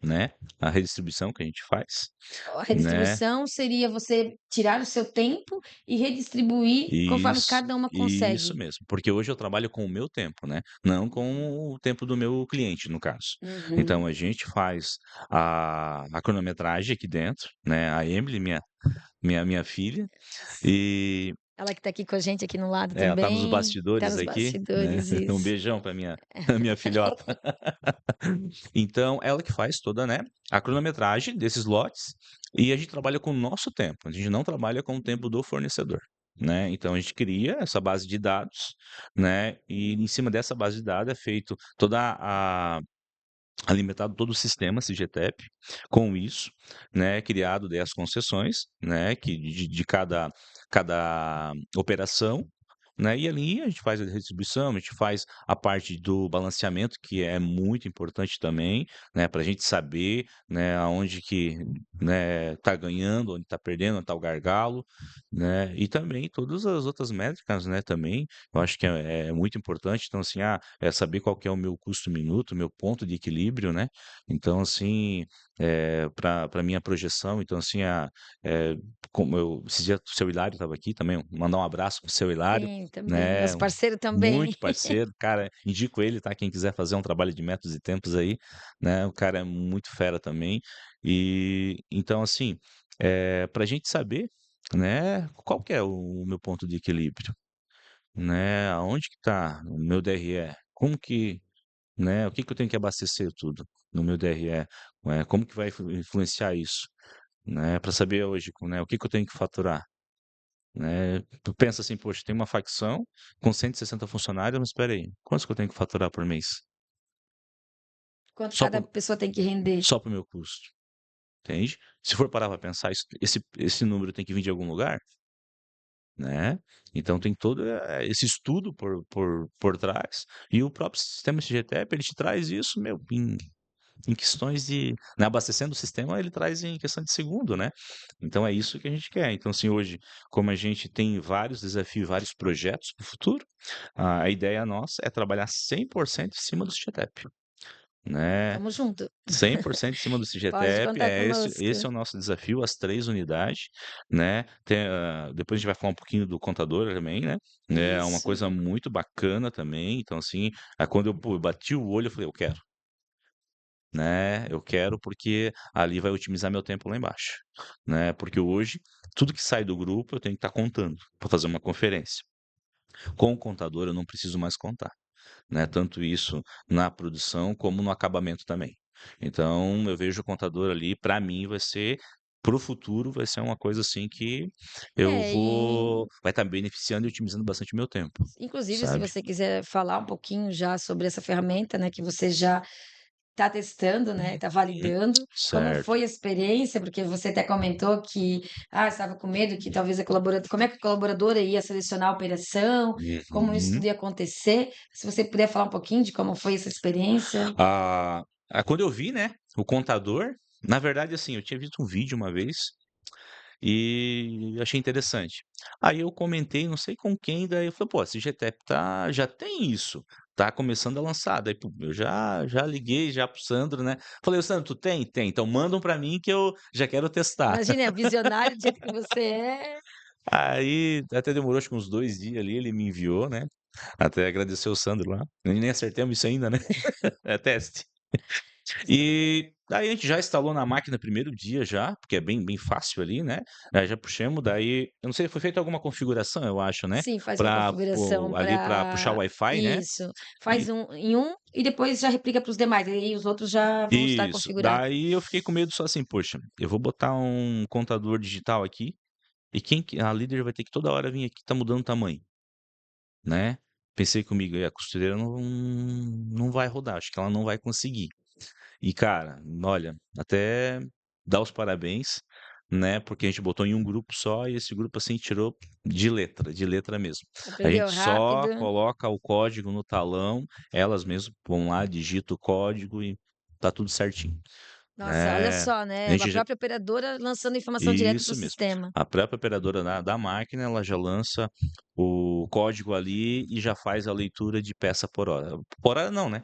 né, a redistribuição que a gente faz, A né. redistribuição seria você tirar o seu tempo e redistribuir conforme Isso, cada uma isso consegue. mesmo, porque hoje eu trabalho com o meu tempo, né, não com o tempo do meu cliente, no caso. Uhum. Então a gente faz a cronometragem aqui dentro, né, a Emily, minha filha, Ela que tá aqui com a gente aqui no lado Ela tá nos também, tá bastidores nos aqui, né. bastidores, Um isso. beijão pra minha minha filhota. Então, ela que faz toda, né, a cronometragem desses lotes, e a gente trabalha com o nosso tempo, a gente não trabalha com o tempo do fornecedor, né. Então a gente cria essa base de dados, né, e em cima dessa base de dados é feito toda a alimentado todo o sistema Sigetep com isso, né, criado daí as concessões, né, que de cada operação, né, e ali a gente faz a redistribuição, a gente faz a parte do balanceamento, que é muito importante também, né, para a gente saber, né, aonde que, né, tá ganhando, onde tá perdendo, onde tá o gargalo, né, e também todas as outras métricas, né, também, eu acho que é muito importante. Então assim, é saber qual que é o meu custo minuto, o meu ponto de equilíbrio, né. Então assim, pra minha projeção, então assim, como eu esses dias o seu Hilário estava aqui também, mandar um abraço para o seu Hilário, Sim, também, né, nosso parceiro também. muito parceiro, cara, indico ele, tá, quem quiser fazer um trabalho de métodos e tempos aí, né, o cara é muito fera também. E, então assim, pra gente saber, né, qual que é o meu ponto de equilíbrio, né, aonde que tá o meu DRE, como que, né, o que que eu tenho que abastecer tudo no meu DRE, como que vai influenciar isso, né, para saber hoje, né, o que que eu tenho que faturar, né. Tu pensa assim: "Poxa, tem uma facção com 160 funcionários, mas espera aí, quantos que eu tenho que faturar por mês? Quanto Só cada para pessoa tem que render. só para o meu custo", entende? Se for parar para pensar, isso esse número tem que vir de algum lugar, né. Então tem todo, esse estudo por trás, e o próprio sistema SGTep ele te traz isso, meu, em questões de, né, abastecendo o sistema, ele traz em questão de segundo, né. Então é isso que a gente quer. Então assim, hoje, como a gente tem vários desafios, vários projetos para o futuro, a ideia nossa é trabalhar 100% em cima do SIGETEP, né. Tamo junto. 100% em cima do Pode SIGETEP, contar conosco. esse é o nosso desafio, as 3 unidades, né. Depois a gente vai falar um pouquinho do contador também, né. É uma Isso. coisa muito bacana também. Então assim, quando eu bati o olho, eu falei: "Eu quero". Né, eu quero porque ali vai otimizar meu tempo lá embaixo, né, porque hoje tudo que sai do grupo eu tenho que estar contando para fazer uma conferência. Com o contador eu não preciso mais contar, né, tanto isso na produção como no acabamento também. Então eu vejo o contador ali, para mim para o futuro vai ser uma coisa assim que eu É, e vai estar beneficiando e otimizando bastante o meu tempo, inclusive se sabe. você quiser falar um pouquinho já sobre essa ferramenta, né, que você já está testando, né, está Uhum. validando, como Certo. foi a experiência? Porque você até comentou que, estava com medo que talvez a colaboradora como é que a colaboradora ia selecionar a operação, como isso Uhum. tudo ia acontecer. Se você puder falar um pouquinho de como foi essa experiência. Ah, quando eu vi, né, o contador, na verdade, assim, eu tinha visto um vídeo uma vez e achei interessante. Aí eu comentei, não sei com quem, daí eu falei: "Pô, esse GTEP já tem isso, tá começando a lançar". Daí pum, eu já liguei já pro Sandro, né, falei: "Ô Sandro, tu tem?". "Tem". "Então mandam pra mim que eu já quero testar". Imagina, visionário do jeito que você é. Aí até demorou acho que uns 2 dias ali, ele me enviou, né, até agradecer o Sandro lá, nem acertamos isso ainda, né, é teste. E daí a gente já instalou na máquina primeiro dia já, porque é bem fácil ali, né, já puxamos, daí eu não sei, foi feita alguma configuração, eu acho, né, Sim, faz uma pra configuração ali pra puxar o para Wi-Fi, né, isso, faz e um em um e depois já replica para os demais, e aí os outros já vão estar isso. configurados. Daí eu fiquei com medo só assim: "Poxa, eu vou botar um contador digital aqui, e quem que a líder vai ter que toda hora vir aqui, tá mudando o tamanho", né. Pensei comigo: "E a costureira não vai rodar, acho que ela não vai conseguir". E cara, olha, até dar os parabéns, né, porque a gente botou em um grupo só e esse grupo, assim, tirou de letra mesmo. A Aprendeu gente rápido. só coloca o código no talão, elas mesmo vão lá, digita o código e tá tudo certinho, Nossa, olha né. só, A né, a gente já própria operadora lançando informação direto para o isso mesmo. sistema. A própria operadora da máquina, ela já lança o código ali e já faz a leitura de peça por hora. Por hora não, né,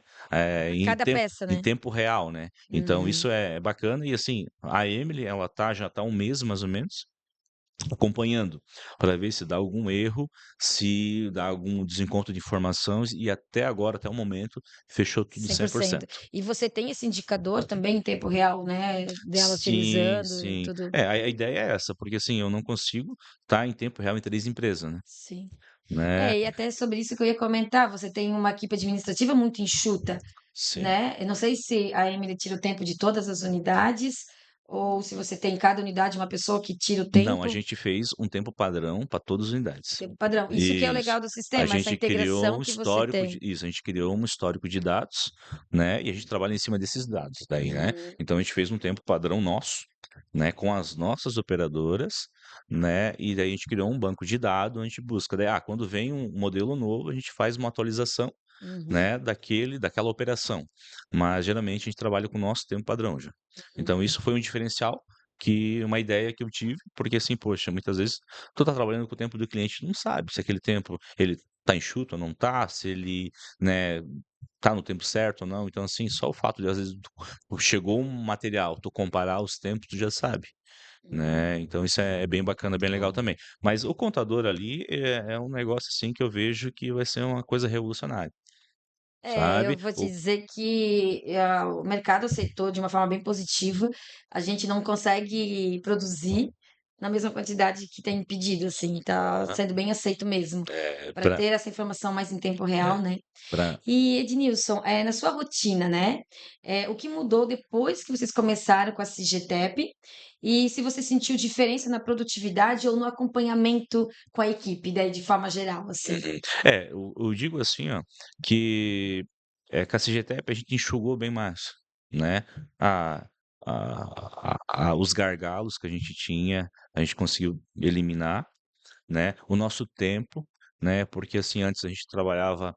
Cada peça, em né. tempo real, né. Então Uhum. isso é bacana e, assim, a Emily, ela já tá há um mês mais ou menos, acompanhando, para ver se dá algum erro, se dá algum desencontro de informações e até agora, até o momento, fechou tudo cem cem por por cento. cento. E você tem esse indicador também em tempo real, né, dela Sim, utilizando e sim. tudo? É, a ideia é essa, porque assim, eu não consigo estar em tempo real em 3 empresas, Sim. né. É, e até sobre isso que eu ia comentar, você tem uma equipe administrativa muito enxuta, Sim. né? Eu não sei se a Emily tira o tempo de todas as unidades, ou se você tem em cada unidade uma pessoa que tira o Não, a tempo, gente fez um tempo padrão para todas as o unidades. tempo padrão. Isso que é o Isso. legal do A sistema, essa gente criou integração um que você histórico tem. de isso, a gente criou um histórico de dados, né, e a gente trabalha em cima desses dados daí, né. Uhum, Então a gente fez um tempo padrão nosso, né, com as nossas operadoras, né, e daí a gente criou um banco de dados, a gente busca daí, quando vem um modelo novo, a gente faz uma atualização, uhum, né, daquela operação. Mas geralmente a gente trabalha com o nosso tempo padrão já. Então uhum. isso foi um diferencial uma ideia que eu tive, porque assim, poxa, muitas vezes tu tá trabalhando com o tempo do cliente, não sabe se aquele tempo ele tá enxuto ou não tá, se ele, né, tá no tempo certo ou não. Então, assim, só o fato de às vezes chegou um material, tu comparar os tempos, tu já sabe, né. Então isso é bem bacana, bem Muito legal bom. também. Mas o contador ali é um negócio, assim, que eu vejo que vai ser uma coisa revolucionária, É, eu sabe. vou te O dizer que o mercado aceitou de uma forma bem positiva. A gente não consegue produzir na mesma quantidade que tem pedido, assim, tá sendo bem aceito mesmo, para pra ter essa informação mais em tempo real, né. pra E Ednilson, na sua rotina, né, o que mudou depois que vocês começaram com a Cigetep, e se você sentiu diferença na produtividade ou no acompanhamento com a equipe, daí de forma geral, assim? Uhum. É, eu digo assim, ó, que, com a CGTEP a gente enxugou bem mais, né, a os gargalos que a gente tinha, a gente conseguiu eliminar, né, o nosso tempo, né, porque, assim, antes a gente trabalhava,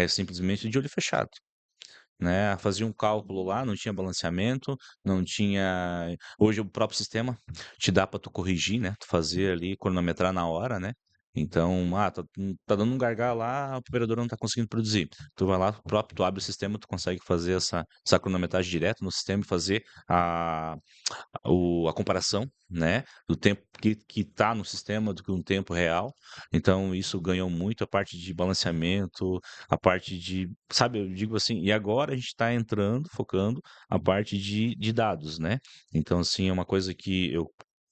simplesmente de olho fechado, né, fazia um cálculo lá, não tinha balanceamento, não tinha hoje o próprio sistema te dá para tu corrigir, né, tu fazer ali, cronometrar na hora, né. Então, tá dando um gargalo lá, a operadora não tá conseguindo produzir. Tu vai lá, próprio tu abre o sistema, tu consegue fazer essa cronometragem direto no sistema e fazer a comparação, né, do tempo que tá no sistema do que um tempo real. Então isso ganhou muito a parte de balanceamento, a parte de sabe, eu digo assim, e agora a gente está entrando, focando a parte de dados, né. Então, assim, é uma coisa que eu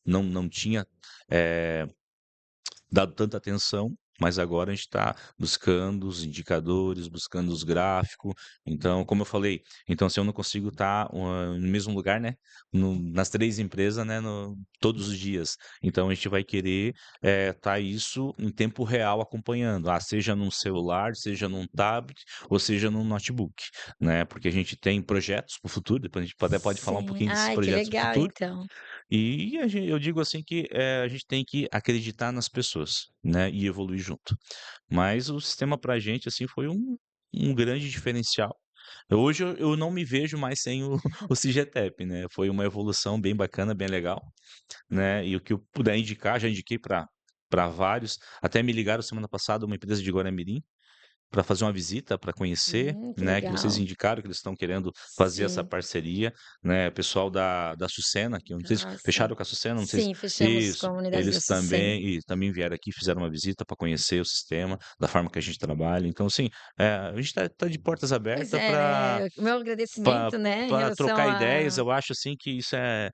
não tinha, eh dado tanta atenção, mas agora a gente está buscando os indicadores, buscando os gráficos. Então, como eu falei, então se eu não consigo estar, no mesmo lugar, né, nas 3 empresas, né, todos os dias, então a gente vai querer, estar isso em tempo real acompanhando, seja num celular, seja num tablet ou seja num notebook, né, porque a gente tem projetos para o futuro, depois a gente até pode falar um Sim. pouquinho desses Ai, que projetos para o legal futuro, então. e eu digo assim que, a gente tem que acreditar nas pessoas, né, e evoluir junto. Mas o sistema pra gente, assim, foi um grande diferencial. Hoje eu não me vejo mais sem o o Cigetep, né, foi uma evolução bem bacana, bem legal, né, e o que eu puder indicar, já indiquei para vários, até me ligaram semana passada uma empresa de Guaramirim, para fazer uma visita, para conhecer, Que né, que vocês legal. indicaram que eles estão querendo fazer essa Sim. parceria, né, pessoal da Sucena, que eu não sei se Ah, sim. fecharam com a Sucena, não sei se Sim, fechamos com isso, a unidade da eles Sucena. também vieram aqui, fizeram uma visita para conhecer o sistema, da forma que a gente trabalha, então assim, a gente tá de portas Pois abertas é, para né, o meu agradecimento, né, em relação trocar ideias, a eu acho assim que isso é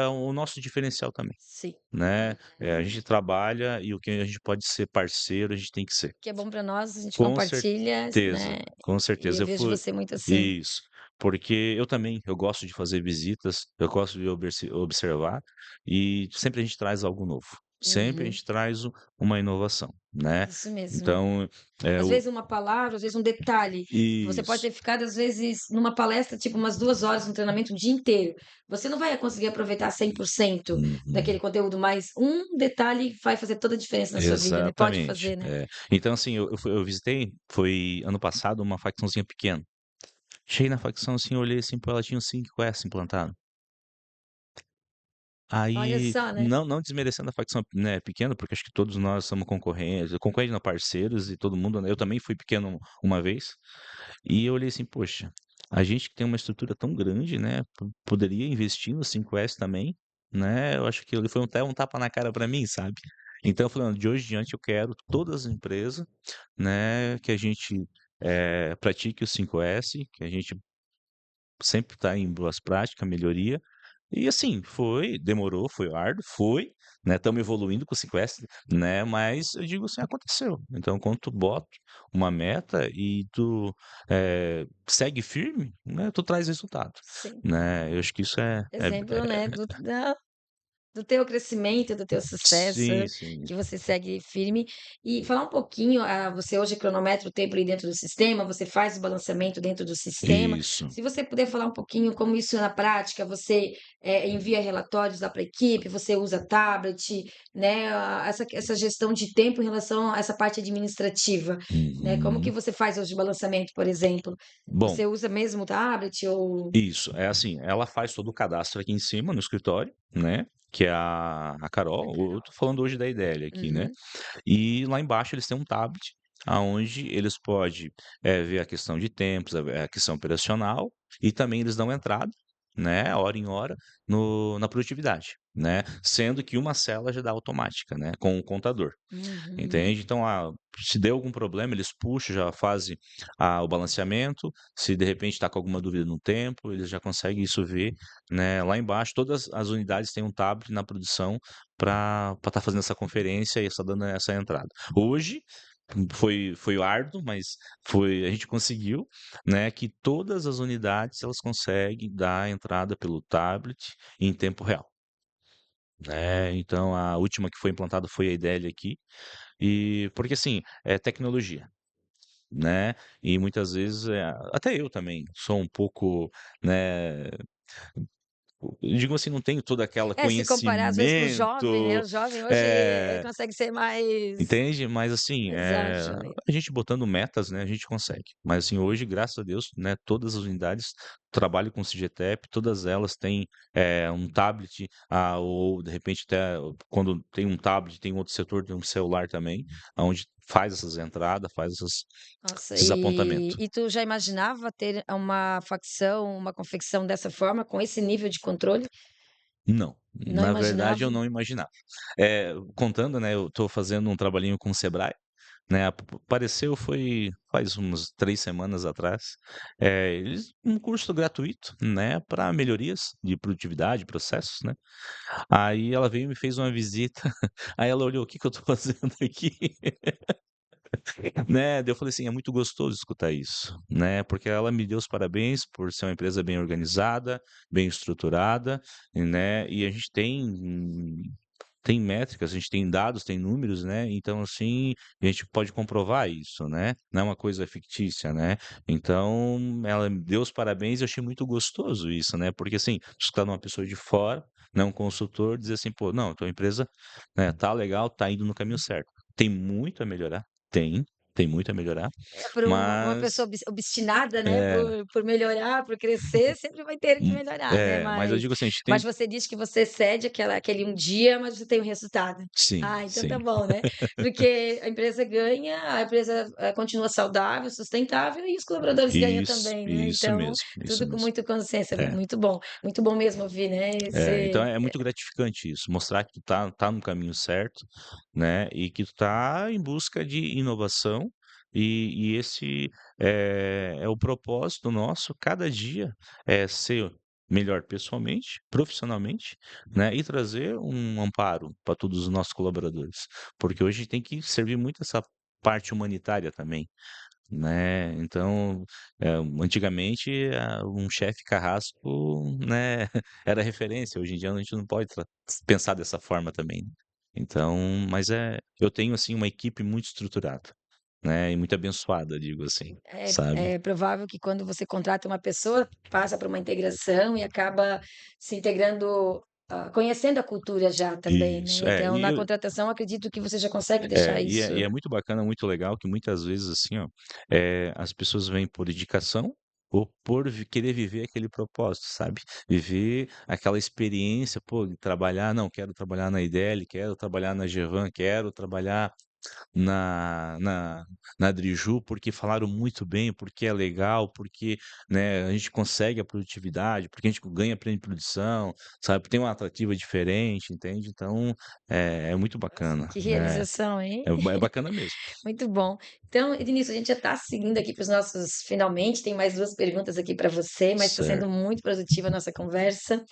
o nosso diferencial também, sim. né, a gente trabalha e o que a gente pode ser parceiro, a gente tem que ser. Que é bom para nós, a gente Com compartilha, certeza, né, com e eu certeza. Eu vejo fui você muito assim. isso, porque eu também, eu gosto de fazer visitas, eu gosto de observar, e sempre a gente traz algo novo. Sempre a Uhum, gente traz uma inovação, né. isso mesmo. Então, Às o vezes uma palavra, às vezes um detalhe. Você pode isso. ter ficado, às vezes, numa palestra, tipo, umas 2 horas, um treinamento, um dia inteiro. Você não vai conseguir aproveitar 100% daquele Uhum. conteúdo, mas um detalhe vai fazer toda a diferença na sua vida, né, pode Exatamente, fazer, né. é. Então assim, eu visitei, foi ano passado, uma facçãozinha pequena. Cheguei na facção, assim, olhei assim, pô, ela tinha uns 5 S implantado. Olha Aí, só, né. não desmerecendo a facção, né, pequena, porque acho que todos nós somos concorrentes, concorrentes não, parceiros e todo mundo, né, eu também fui pequeno uma vez, e eu olhei assim: "Poxa, a gente que tem uma estrutura tão grande, né, poderia investir no 5S também", né, eu acho que aquilo ali foi até um tapa na cara para mim, sabe. Então eu falei: "Não, de hoje em diante eu quero todas as empresas, né, que a gente, pratique o 5S, que a gente sempre está em boas práticas, melhoria". E assim, demorou, foi árduo, né, estamos evoluindo com o 5S, né, mas eu digo assim, aconteceu. Então quando tu bota uma meta e tu, segue firme, né, tu traz resultado, Sim. né. Eu acho que isso Exemplo, né, do teu crescimento, do teu sucesso, sim, sim. que você segue firme. E falar um pouquinho, você hoje cronometra o tempo ali dentro do sistema, você faz o balanceamento dentro do sistema. Isso. Se você puder falar um pouquinho como isso é na prática, você, envia relatórios lá para a equipe, você usa tablet, né, essa gestão de tempo em relação a essa parte administrativa, né, como que Uhum. você faz hoje o balanceamento, por exemplo? Bom, Você usa mesmo o tablet ou isso, é assim, ela faz todo o cadastro aqui em cima no escritório, né, que é a a Carol, eu Carol? tô falando hoje da Idélia aqui, né. Uhum. E lá embaixo eles têm um tablet, aonde eles pode, ver a questão de tempos, a questão operacional, e também eles dão entrada, né, hora em hora, no na produtividade, né, sendo que uma célula já dá automática, né, com o contador. Uhum. Entende? Então, se deu algum problema, eles puxam, já fazem, o balanceamento, se de repente está com alguma dúvida no tempo, eles já conseguem isso ver, né, lá embaixo todas as unidades têm um tablet na produção para estar fazendo essa conferência e estar dando essa entrada. Hoje, foi árduo, mas a gente conseguiu, né, que todas as unidades elas conseguem dar a entrada pelo tablet em tempo real, né. Então a última que foi implantada foi a Idélia aqui, e porque assim, é tecnologia, né, e muitas vezes, até eu também sou um pouco, né, eu digo assim, não tenho todo aquela É, se comparar às vezes com o jovem, né, conhecimento, o jovem hoje, eh, consegue ser mais entende? Mas assim, mais ágil, né. a gente botando metas, né, a gente consegue. Mas assim, hoje, graças a Deus, né, todas as unidades trabalham com CIGETEP, todas elas têm, um tablet, ou de repente até quando tem um tablet, tem outro setor, tem um celular também, aonde faz essas entradas, faz Nossa, esses apontamentos. e tu já imaginava ter uma facção, uma confecção dessa forma, com esse nível de controle? Não, Não na verdade imaginava? eu não imaginava. Contando, né, eu estou fazendo um trabalhinho com o Sebrae, né, apareceu foi faz umas 3 semanas atrás, eles um curso gratuito, né, para melhorias de produtividade, processos, né. Aí ela veio e me fez uma visita, aí ela olhou: "O que que eu estou fazendo aqui?" Né, daí eu falei assim: "É muito gostoso escutar isso", né, porque ela me deu os parabéns por ser uma empresa bem organizada, bem estruturada, né, e a gente tem métricas, a gente tem dados, tem números, né, então assim, a gente pode comprovar isso, né, não é uma coisa fictícia, né. Então ela me deu os parabéns e eu achei muito gostoso isso, né, porque assim, escutar de uma pessoa de fora, né, um consultor dizer assim: "Pô, não, tua empresa, né, tá legal, tá indo no caminho certo". Tem muito a melhorar? Tem muito a melhorar, É, por uma pessoa mas obstinada, né, é, por melhorar, por crescer, sempre vai ter que melhorar, né, mas eu digo assim, a gente mas tem você diz que você cede aquele um dia, mas você tem o resultado. sim, Ah, então tá sim. bom, né, porque a empresa ganha, a empresa, continua saudável, sustentável e os colaboradores ganham também, né, então Isso tudo com mesmo. muita consciência, É. muito bom mesmo ouvir, né, Então esse é muito gratificante isso, mostrar que tu tá no caminho certo, né, e que tu tá em busca de inovação, e esse, é o propósito nosso cada dia, é ser melhor pessoalmente, profissionalmente, né, e trazer um amparo para todos os nossos colaboradores, porque hoje tem que servir muito essa parte humanitária também. Né, então, antigamente, um chefe carrasco, né, era referência, hoje em dia a gente não pode pensar dessa forma também, né. Então, mas eu tenho, assim, uma equipe muito estruturada, né, e muito abençoada, digo assim, sabe. é provável que quando você contrata uma pessoa, passa por uma integração e acaba se integrando, conhecendo a cultura já também, né, Isso, então na contratação acredito que você já consegue deixar isso e é muito bacana, muito legal que muitas vezes, assim, ó, as pessoas vêm por indicação ou por querer viver aquele propósito, sabe? Viver aquela experiência, pô, de trabalhar, não, quero trabalhar na IDL, quero trabalhar na Gevan, quero trabalhar. na Driju, porque falaram muito bem, porque é legal, porque, né, a gente consegue a produtividade, porque a gente ganha prêmio de produção, sabe, tem uma atrativa diferente, entende. Então, é muito Nossa, bacana, que né, realização, hein? é bacana mesmo. Muito bom. Então, Vinícius, a gente já está seguindo aqui para os nossos finalmente. Tem mais duas perguntas aqui para você, mas está sendo Certo. muito produtiva a nossa conversa.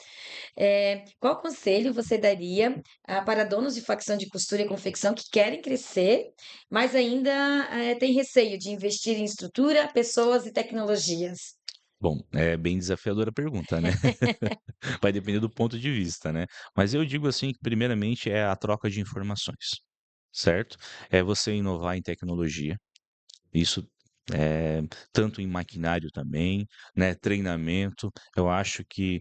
Qual conselho você daria para donos de facção de costura e confecção que querem crescer, mas ainda têm receio de investir em estrutura, pessoas e tecnologias? Bom, é bem desafiadora a pergunta, né. Vai depender do ponto de vista, né. Mas eu digo assim que primeiramente é a troca de informações, certo. É você inovar em tecnologia. Isso, tanto em maquinário também, né, treinamento. Eu acho que,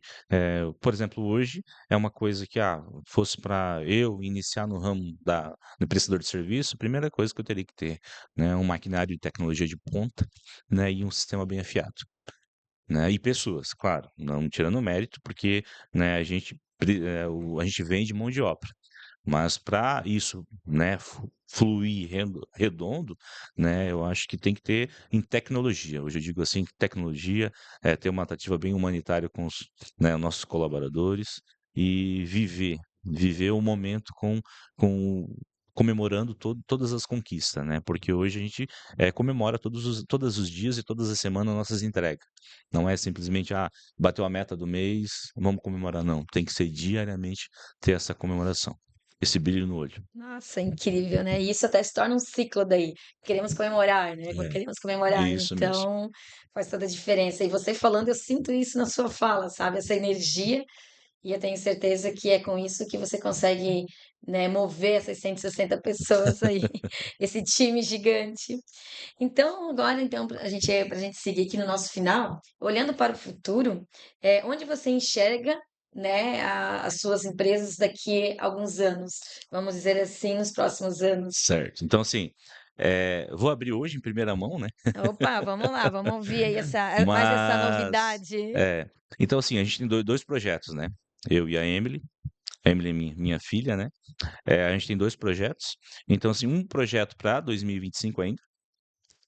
por exemplo, hoje é uma coisa que, fosse para eu iniciar no ramo do prestador de serviço, a primeira coisa que eu teria que ter, né, um maquinário de tecnologia de ponta, né, e um sistema bem afiado, né, e pessoas, claro, não tirando o mérito, porque, né, a gente vende mão de obra. Mas para isso, né, fluir redondo, né, eu acho que tem que ter em tecnologia. Hoje eu digo assim que tecnologia é ter uma tratativa bem humanitária com os, né, nossos colaboradores e viver o momento com comemorando todas as conquistas, né, porque hoje a gente, comemora todos os dias e todas as semanas nossas entregas. Não é simplesmente: bateu a meta do mês, vamos comemorar", não, tem que ser diariamente ter essa comemoração. Esse brilho no olho. Nossa, incrível, né? E isso até se torna um ciclo daí. Queremos comemorar, né? É, Queremos comemorar. isso mesmo. Então, faz toda a diferença. E você falando, eu sinto isso na sua fala, sabe? Essa energia. E eu tenho certeza que é com isso que você consegue, né, mover essas 160 pessoas aí, esse time gigante. Então, agora, então, para a gente seguir aqui no nosso final, olhando para o futuro, onde você enxerga, né, as suas empresas daqui a alguns anos? Vamos dizer assim, nos próximos anos. Certo. Então, assim, vou abrir hoje em primeira mão, né, Opa, vamos lá, vamos ouvir aí mais essa mas novidade. então, assim, a gente tem 2 projetos, né, eu e a Emily é minha filha, né, a gente tem 2 projetos. Então, assim, um projeto para 2025 ainda,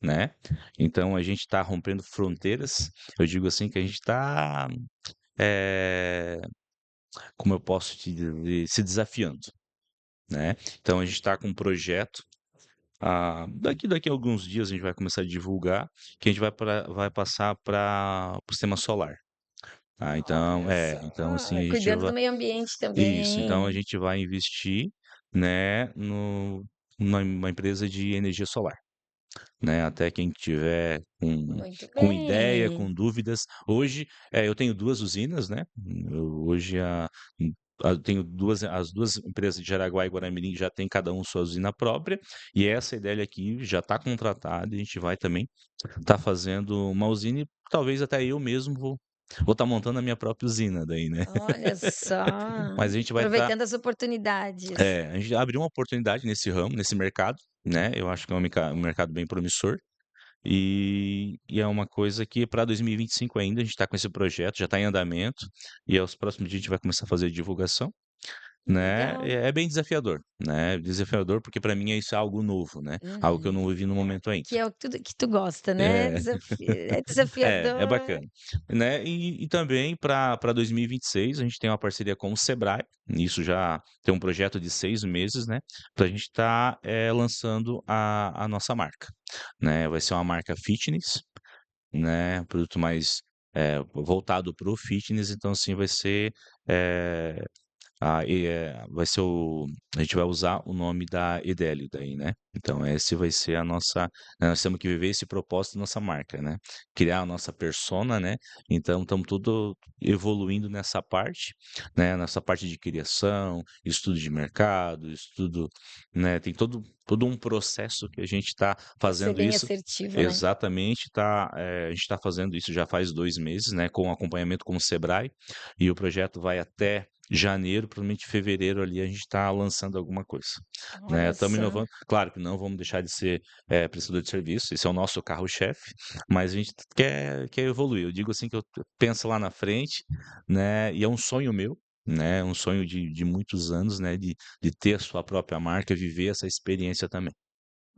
né, então a gente está rompendo fronteiras. Eu digo assim que a gente está, como eu posso te dizer, se desafiando, né. Então a gente está com um projeto. Daqui a alguns dias a gente vai começar a divulgar, que a gente vai passar para o sistema solar, tá. Olha só, Então assim a gente cuidando vai do meio ambiente isso, então a também. gente vai investir, né, numa empresa de energia solar, né. Até quem tiver Muito com ideia, bem. com dúvidas. Hoje, eu tenho 2 usinas, né, hoje tenho 2 as 2 empresas de Jaraguá e Guaramirim já tem cada um sua usina própria, e essa ideia aqui já está contratada e a gente vai também estar fazendo uma usina e talvez até eu mesmo vou estar montando a minha própria usina daí, né. Olha só, Mas a gente vai estar aproveitando as oportunidades. a gente abriu uma oportunidade nesse ramo, nesse mercado, né, eu acho que é um mercado bem promissor, e é uma coisa que para 2025 ainda a gente está com esse projeto, já está em andamento, e aos próximos dias a gente vai começar a fazer a divulgação, né. Legal. É bem desafiador, né, desafiador porque para mim isso é algo novo, né, algo que eu não Uhum. vivi no momento ainda. Que é o tudo que tu gosta, né, É. é É desafiador. bacana. Né, e também para 2026 a gente tem uma parceria com o Sebrae, isso já tem um projeto de 6 meses, né, para a gente estar, lançando a nossa marca, né. Vai ser uma marca fitness, né, produto mais, voltado para o fitness, então assim vai ser, eh vai ser a gente vai usar o nome da Edeli daí, né. Então esse vai ser a nossa, nós temos que viver esse propósito da nossa marca, né. Criar a nossa persona, né, então estamos tudo evoluindo nessa parte, né, nessa parte de criação, estudo de mercado, estudo, né, tem todo um processo que a gente está Para ser fazendo bem isso assertivo, né. exatamente, a gente está fazendo isso já faz 2 meses, né, com acompanhamento com o Sebrae, e o projeto vai até janeiro, provavelmente fevereiro ali a gente está lançando alguma coisa, né. Olha Estamos só. inovando, claro que não vamos deixar de ser, prestador de serviço, esse é o nosso carro-chefe, mas a gente quer evoluir. Eu digo assim que eu penso lá na frente, né, e é um sonho meu, né, um sonho de muitos anos, né, de ter a sua própria marca, viver essa experiência também.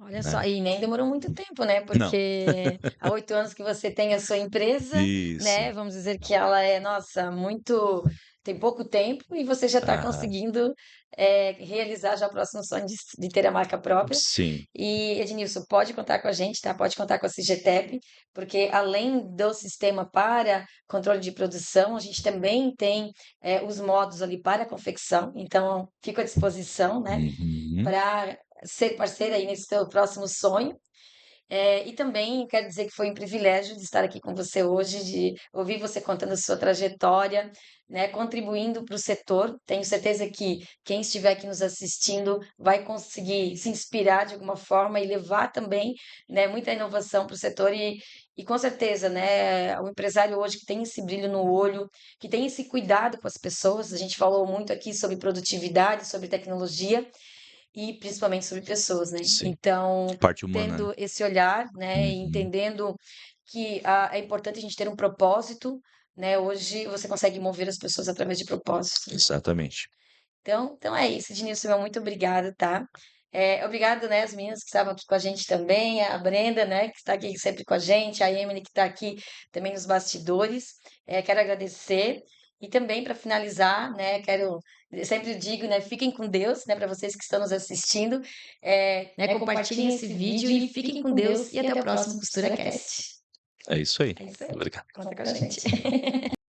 Olha só, né. e nem demorou muito tempo, né, Não. porque há 8 anos que você tem a sua empresa, Isso. né, vamos dizer que ela é, nossa, muito tem pouco tempo e você já está Aham. conseguindo, realizar já o próximo sonho de ter a marca própria. Sim. E, Ednilson, pode contar com a gente, tá, pode contar com a Cigetep, porque além do sistema para controle de produção, a gente também tem, os modos ali para confecção, então fico à disposição, né, Uhum. para ser parceira aí nesse teu próximo sonho. E também quero dizer que foi um privilégio de estar aqui com você hoje, de ouvir você contando a sua trajetória, né, contribuindo para o setor. Tenho certeza que quem estiver aqui nos assistindo vai conseguir se inspirar de alguma forma e levar também, né, muita inovação para o setor e com certeza, né, o empresário hoje que tem esse brilho no olho, que tem esse cuidado com as pessoas. A gente falou muito aqui sobre produtividade, sobre tecnologia, e principalmente sobre pessoas, né. Sim. Então, Parte humana, né. tendo esse olhar, né, e Uhum. entendendo que é importante a gente ter um propósito, né, hoje você consegue mover as pessoas através de propósito, né. Exatamente. Então é isso, Ednilson, meu muito obrigada, tá. Obrigado, né, as meninas que estavam aqui com a gente também, a Brenda, né, que está aqui sempre com a gente, a Emily que está aqui também nos bastidores. Quero agradecer e também para finalizar, né, quero eu sempre digo, né, fiquem com Deus, né, para vocês que estão nos assistindo, né, compartilhem Compartilhem esse esse vídeo vídeo e e fiquem fiquem com com Deus Deus e e até o até o próximo próximo Costura CosturaCast. Cast. É isso aí. É isso aí, Obrigado. conta com a gente.